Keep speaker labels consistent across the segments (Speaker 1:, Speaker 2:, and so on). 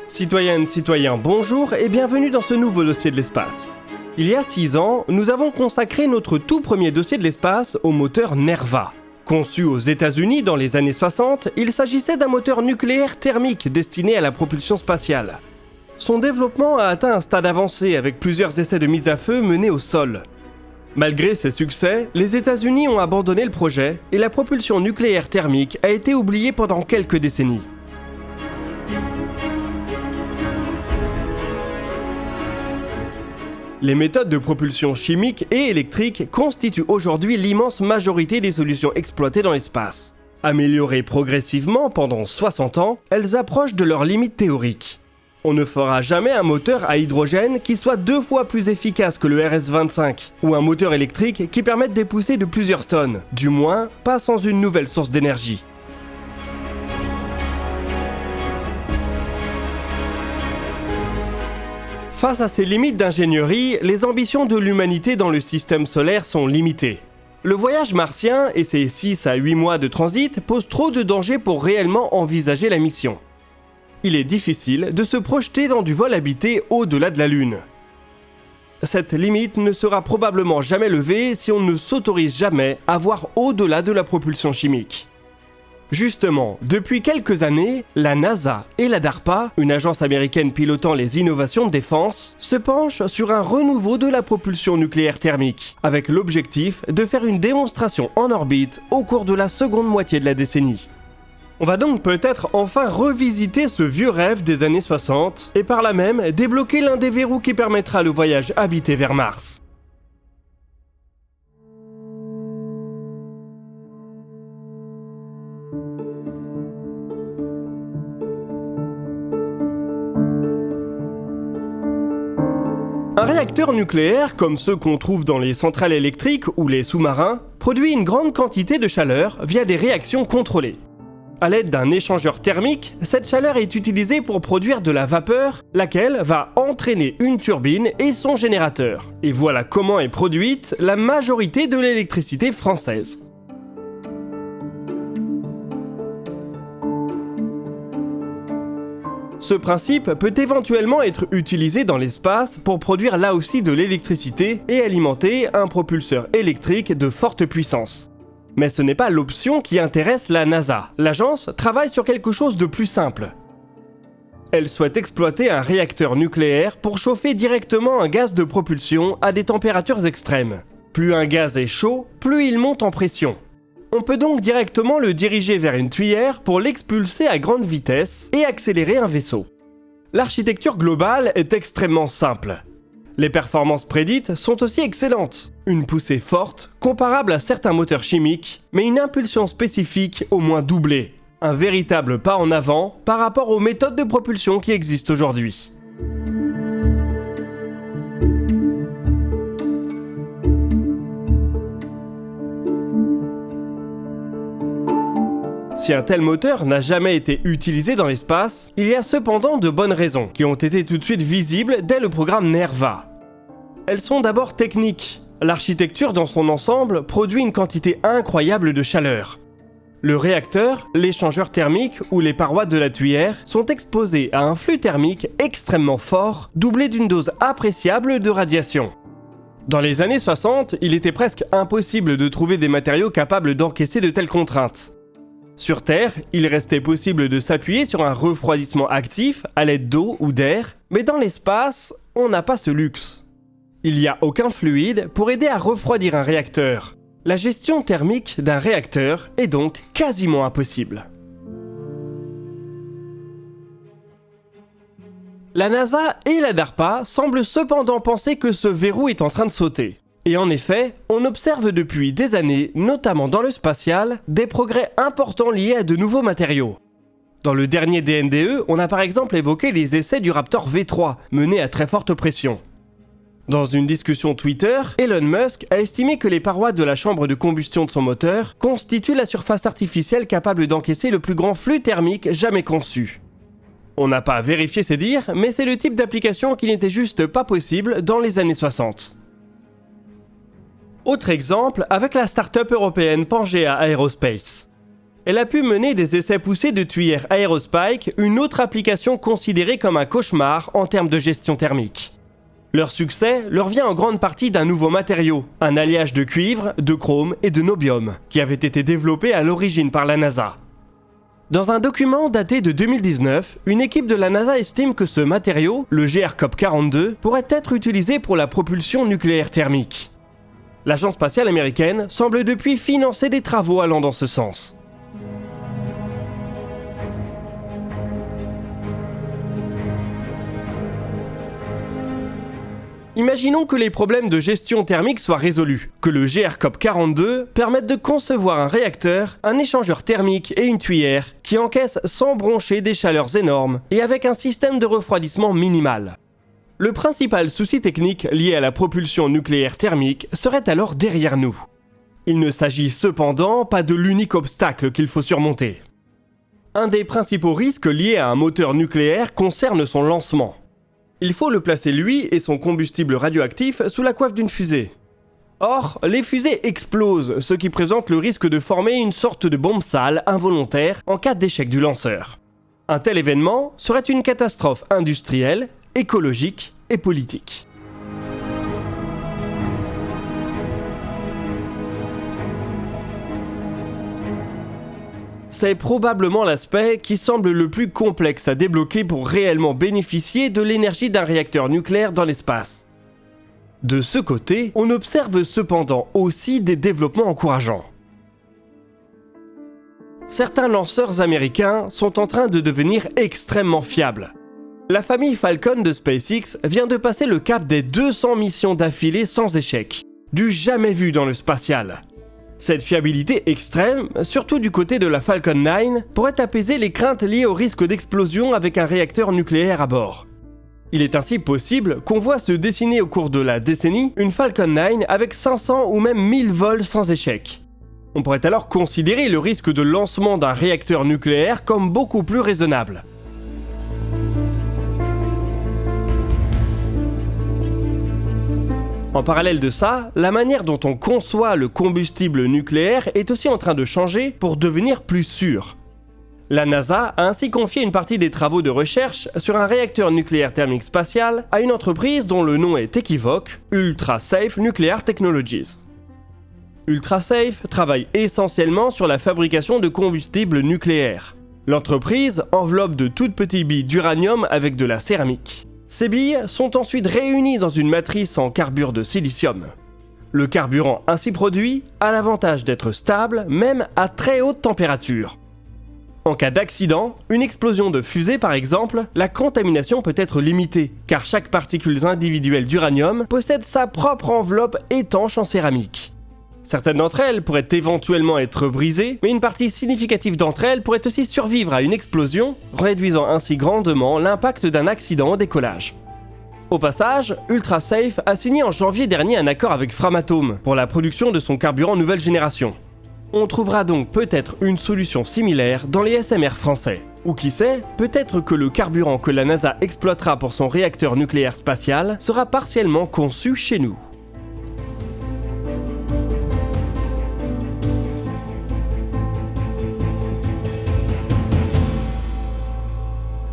Speaker 1: Citoyennes, citoyens, bonjour et bienvenue dans ce nouveau dossier de l'espace. Il y a 6 ans, nous avons consacré notre tout premier dossier de l'espace au moteur Nerva. Conçu aux États-Unis dans les années 60, il s'agissait d'un moteur nucléaire thermique destiné à la propulsion spatiale. Son développement a atteint un stade avancé avec plusieurs essais de mise à feu menés au sol. Malgré ses succès, les États-Unis ont abandonné le projet et la propulsion nucléaire thermique a été oubliée pendant quelques décennies. Les méthodes de propulsion chimique et électrique constituent aujourd'hui l'immense majorité des solutions exploitées dans l'espace. Améliorées progressivement pendant 60 ans, elles approchent de leurs limites théoriques. On ne fera jamais un moteur à hydrogène qui soit 2 fois plus efficace que le RS-25, ou un moteur électrique qui permette d'épousser de plusieurs tonnes, du moins pas sans une nouvelle source d'énergie. Face à ces limites d'ingénierie, les ambitions de l'humanité dans le système solaire sont limitées. Le voyage martien et ses 6 à 8 mois de transit posent trop de dangers pour réellement envisager la mission. Il est difficile de se projeter dans du vol habité au-delà de la Lune. Cette limite ne sera probablement jamais levée si on ne s'autorise jamais à voir au-delà de la propulsion chimique. Justement, depuis quelques années, la NASA et la DARPA, une agence américaine pilotant les innovations de défense, se penchent sur un renouveau de la propulsion nucléaire thermique, avec l'objectif de faire une démonstration en orbite au cours de la seconde moitié de la décennie. On va donc peut-être enfin revisiter ce vieux rêve des années 60, et par là même débloquer l'un des verrous qui permettra le voyage habité vers Mars. Un réacteur nucléaire, comme ceux qu'on trouve dans les centrales électriques ou les sous-marins, produit une grande quantité de chaleur via des réactions contrôlées. À l'aide d'un échangeur thermique, cette chaleur est utilisée pour produire de la vapeur, laquelle va entraîner une turbine et son générateur. Et voilà comment est produite la majorité de l'électricité française. Ce principe peut éventuellement être utilisé dans l'espace pour produire là aussi de l'électricité et alimenter un propulseur électrique de forte puissance. Mais ce n'est pas l'option qui intéresse la NASA. L'agence travaille sur quelque chose de plus simple. Elle souhaite exploiter un réacteur nucléaire pour chauffer directement un gaz de propulsion à des températures extrêmes. Plus un gaz est chaud, plus il monte en pression. On peut donc directement le diriger vers une tuyère pour l'expulser à grande vitesse et accélérer un vaisseau. L'architecture globale est extrêmement simple. Les performances prédites sont aussi excellentes. Une poussée forte, comparable à certains moteurs chimiques, mais une impulsion spécifique au moins doublée. Un véritable pas en avant par rapport aux méthodes de propulsion qui existent aujourd'hui. Si un tel moteur n'a jamais été utilisé dans l'espace, il y a cependant de bonnes raisons qui ont été tout de suite visibles dès le programme Nerva. Elles sont d'abord techniques. L'architecture dans son ensemble produit une quantité incroyable de chaleur. Le réacteur, l'échangeur thermique ou les parois de la tuyère sont exposés à un flux thermique extrêmement fort, doublé d'une dose appréciable de radiation. Dans les années 60, il était presque impossible de trouver des matériaux capables d'encaisser de telles contraintes. Sur Terre, il restait possible de s'appuyer sur un refroidissement actif à l'aide d'eau ou d'air, mais dans l'espace, on n'a pas ce luxe. Il n'y a aucun fluide pour aider à refroidir un réacteur. La gestion thermique d'un réacteur est donc quasiment impossible. La NASA et la DARPA semblent cependant penser que ce verrou est en train de sauter. Et en effet, on observe depuis des années, notamment dans le spatial, des progrès importants liés à de nouveaux matériaux. Dans le dernier DNDE, on a par exemple évoqué les essais du Raptor V3, menés à très forte pression. Dans une discussion Twitter, Elon Musk a estimé que les parois de la chambre de combustion de son moteur constituent la surface artificielle capable d'encaisser le plus grand flux thermique jamais conçu. On n'a pas vérifié ces dires, mais c'est le type d'application qui n'était juste pas possible dans les années 60. Autre exemple avec la start-up européenne Pangea Aerospace. Elle a pu mener des essais poussés de tuyères Aerospike, une autre application considérée comme un cauchemar en termes de gestion thermique. Leur succès leur vient en grande partie d'un nouveau matériau, un alliage de cuivre, de chrome et de niobium, qui avait été développé à l'origine par la NASA. Dans un document daté de 2019, une équipe de la NASA estime que ce matériau, le GRCOP42, pourrait être utilisé pour la propulsion nucléaire thermique. L'Agence spatiale américaine semble depuis financer des travaux allant dans ce sens. Imaginons que les problèmes de gestion thermique soient résolus, que le GRCOP42 permette de concevoir un réacteur, un échangeur thermique et une tuyère qui encaissent sans broncher des chaleurs énormes et avec un système de refroidissement minimal. Le principal souci technique lié à la propulsion nucléaire thermique serait alors derrière nous. Il ne s'agit cependant pas de l'unique obstacle qu'il faut surmonter. Un des principaux risques liés à un moteur nucléaire concerne son lancement. Il faut le placer lui et son combustible radioactif sous la coiffe d'une fusée. Or, les fusées explosent, ce qui présente le risque de former une sorte de bombe sale involontaire en cas d'échec du lanceur. Un tel événement serait une catastrophe industrielle, écologique et politique. C'est probablement l'aspect qui semble le plus complexe à débloquer pour réellement bénéficier de l'énergie d'un réacteur nucléaire dans l'espace. De ce côté, on observe cependant aussi des développements encourageants. Certains lanceurs américains sont en train de devenir extrêmement fiables. La famille Falcon de SpaceX vient de passer le cap des 200 missions d'affilée sans échec, du jamais vu dans le spatial. Cette fiabilité extrême, surtout du côté de la Falcon 9, pourrait apaiser les craintes liées au risque d'explosion avec un réacteur nucléaire à bord. Il est ainsi possible qu'on voit se dessiner au cours de la décennie une Falcon 9 avec 500 ou même 1000 vols sans échec. On pourrait alors considérer le risque de lancement d'un réacteur nucléaire comme beaucoup plus raisonnable. En parallèle de ça, la manière dont on conçoit le combustible nucléaire est aussi en train de changer pour devenir plus sûr. La NASA a ainsi confié une partie des travaux de recherche sur un réacteur nucléaire thermique spatial à une entreprise dont le nom est équivoque, Ultra Safe Nuclear Technologies. Ultra Safe travaille essentiellement sur la fabrication de combustible nucléaire. L'entreprise enveloppe de toutes petites billes d'uranium avec de la céramique. Ces billes sont ensuite réunies dans une matrice en carbure de silicium. Le carburant ainsi produit a l'avantage d'être stable même à très haute température. En cas d'accident, une explosion de fusée par exemple, la contamination peut être limitée, car chaque particule individuelle d'uranium possède sa propre enveloppe étanche en céramique. Certaines d'entre elles pourraient éventuellement être brisées, mais une partie significative d'entre elles pourrait aussi survivre à une explosion, réduisant ainsi grandement l'impact d'un accident au décollage. Au passage, UltraSafe a signé en janvier dernier un accord avec Framatome pour la production de son carburant nouvelle génération. On trouvera donc peut-être une solution similaire dans les SMR français. Ou qui sait, peut-être que le carburant que la NASA exploitera pour son réacteur nucléaire spatial sera partiellement conçu chez nous.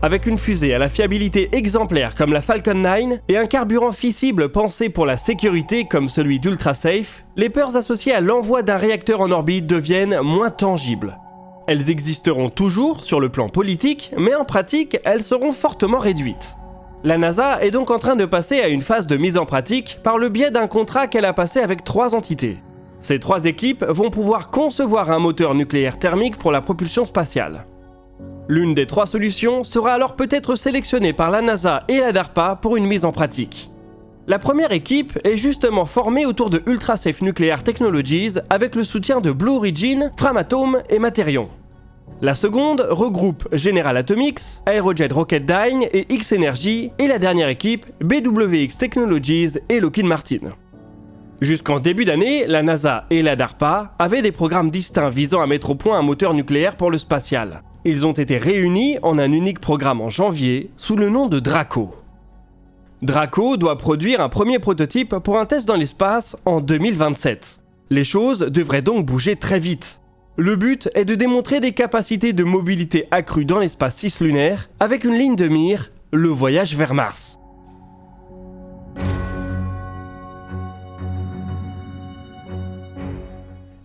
Speaker 1: Avec une fusée à la fiabilité exemplaire comme la Falcon 9 et un carburant fissible pensé pour la sécurité comme celui d'UltraSafe, les peurs associées à l'envoi d'un réacteur en orbite deviennent moins tangibles. Elles existeront toujours sur le plan politique, mais en pratique, elles seront fortement réduites. La NASA est donc en train de passer à une phase de mise en pratique par le biais d'un contrat qu'elle a passé avec 3 entités. Ces 3 équipes vont pouvoir concevoir un moteur nucléaire thermique pour la propulsion spatiale. L'une des 3 solutions sera alors peut-être sélectionnée par la NASA et la DARPA pour une mise en pratique. La première équipe est justement formée autour de UltraSafe Nuclear Technologies avec le soutien de Blue Origin, Framatome et Materion. La seconde regroupe General Atomics, Aerojet Rocketdyne et X-Energy, et la dernière équipe, BWX Technologies et Lockheed Martin. Jusqu'en début d'année, la NASA et la DARPA avaient des programmes distincts visant à mettre au point un moteur nucléaire pour le spatial. Ils ont été réunis en un unique programme en janvier, sous le nom de Draco. Draco doit produire un premier prototype pour un test dans l'espace en 2027. Les choses devraient donc bouger très vite. Le but est de démontrer des capacités de mobilité accrues dans l'espace cislunaire avec une ligne de mire, le voyage vers Mars.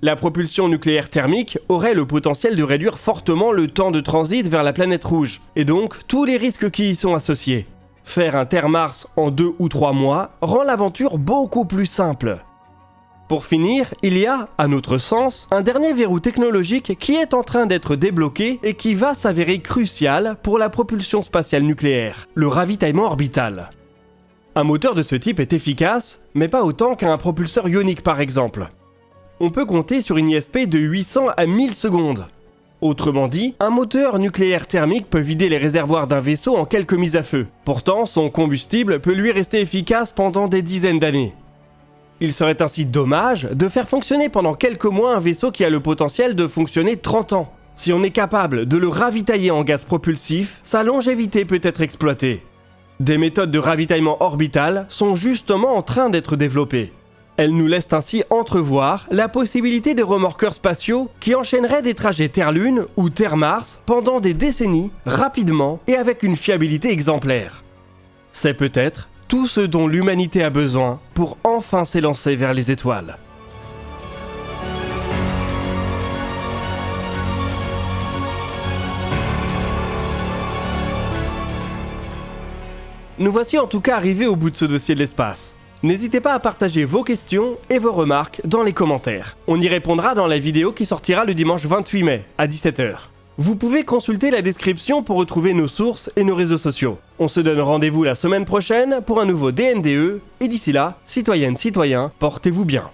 Speaker 1: La propulsion nucléaire thermique aurait le potentiel de réduire fortement le temps de transit vers la planète rouge, et donc tous les risques qui y sont associés. Faire un Terre-Mars en 2 ou 3 mois rend l'aventure beaucoup plus simple. Pour finir, il y a, à notre sens, un dernier verrou technologique qui est en train d'être débloqué et qui va s'avérer crucial pour la propulsion spatiale nucléaire, le ravitaillement orbital. Un moteur de ce type est efficace, mais pas autant qu'un propulseur ionique par exemple. On peut compter sur une ISP de 800 à 1000 secondes. Autrement dit, un moteur nucléaire thermique peut vider les réservoirs d'un vaisseau en quelques mises à feu. Pourtant, son combustible peut lui rester efficace pendant des dizaines d'années. Il serait ainsi dommage de faire fonctionner pendant quelques mois un vaisseau qui a le potentiel de fonctionner 30 ans. Si on est capable de le ravitailler en gaz propulsif, sa longévité peut être exploitée. Des méthodes de ravitaillement orbital sont justement en train d'être développées. Elles nous laissent ainsi entrevoir la possibilité de remorqueurs spatiaux qui enchaîneraient des trajets Terre-Lune ou Terre-Mars pendant des décennies, rapidement et avec une fiabilité exemplaire. C'est peut-être tout ce dont l'humanité a besoin pour enfin s'élancer vers les étoiles. Nous voici en tout cas arrivés au bout de ce dossier de l'espace. N'hésitez pas à partager vos questions et vos remarques dans les commentaires. On y répondra dans la vidéo qui sortira le dimanche 28 mai à 17 h. Vous pouvez consulter la description pour retrouver nos sources et nos réseaux sociaux. On se donne rendez-vous la semaine prochaine pour un nouveau DNDE et d'ici là, citoyennes, citoyens, portez-vous bien.